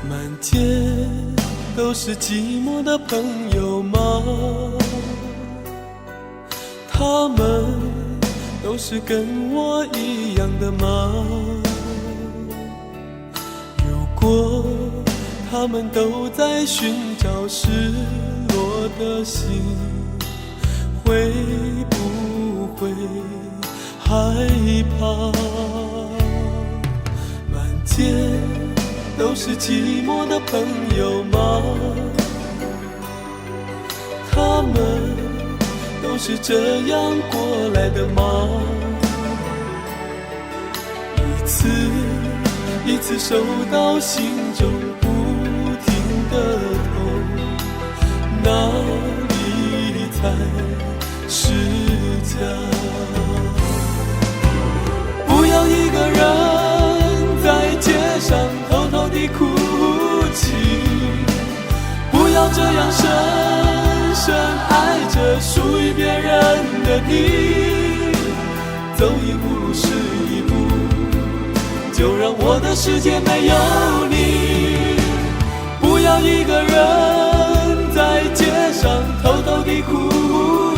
满街都是寂寞的朋友吗？他们都是跟我一样的吗？如果他们都在寻找失落的心，会不会害怕？满街都是寂寞的朋友吗？他们都是这样过来的吗？一次一次收到心中不停的痛，哪里才是家？不要一个人在街上偷偷地哭泣，不要这样深深爱着属于别人的你，走一步路是一步，就让我的世界没有你。不要一个人在街上偷偷地哭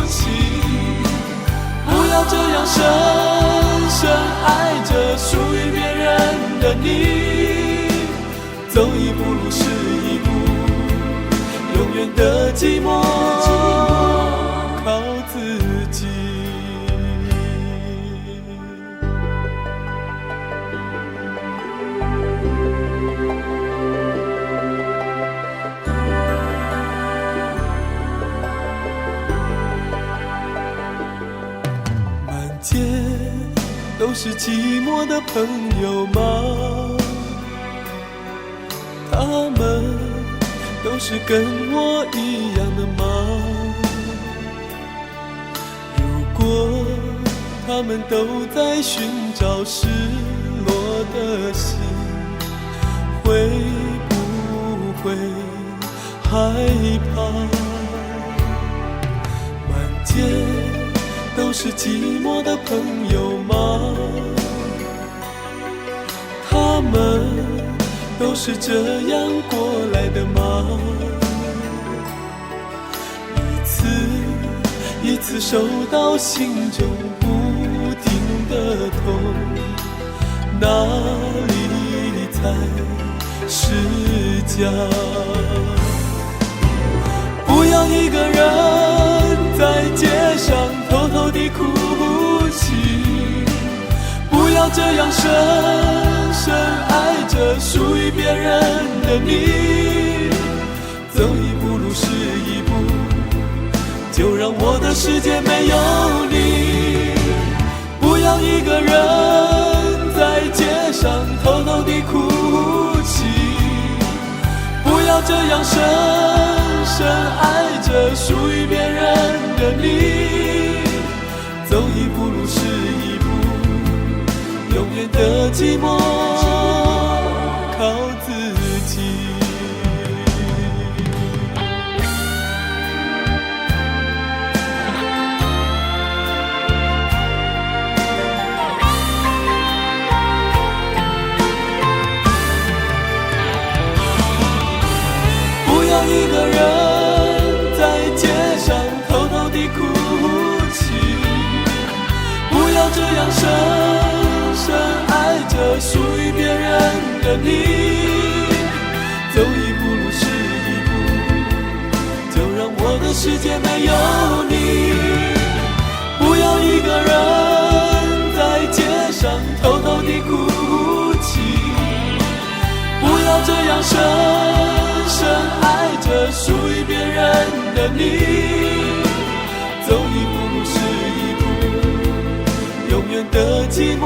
泣，不要这样深深爱着属于别人的你，走一步路是一步，永远的寂寞靠自己。满街都是寂寞的朋友吗？他们都是跟我一样的吗？如果他们都在寻找失落的心，会不会害怕？满街都是寂寞的朋友吗？他们都是这样过来的吗？一次一次收到心中不停的痛，哪里才是家？不要一个人在街上偷偷地哭泣，不要这样深深爱着属于别人的你，走一步路是一步，就让我的世界没有你。不要一个人在街上偷偷地哭泣，不要这样深深爱着属于别人的你，走一步路是一步，永远的寂寞靠自己。不要一个人在街上偷偷地哭泣，不要这样深深爱着属于别人的你，走一步路是一步，就让我的世界没有你。不要一个人在街上偷偷地哭泣，不要这样深深爱着属于别人的你，走一步路是一步，永远的寂寞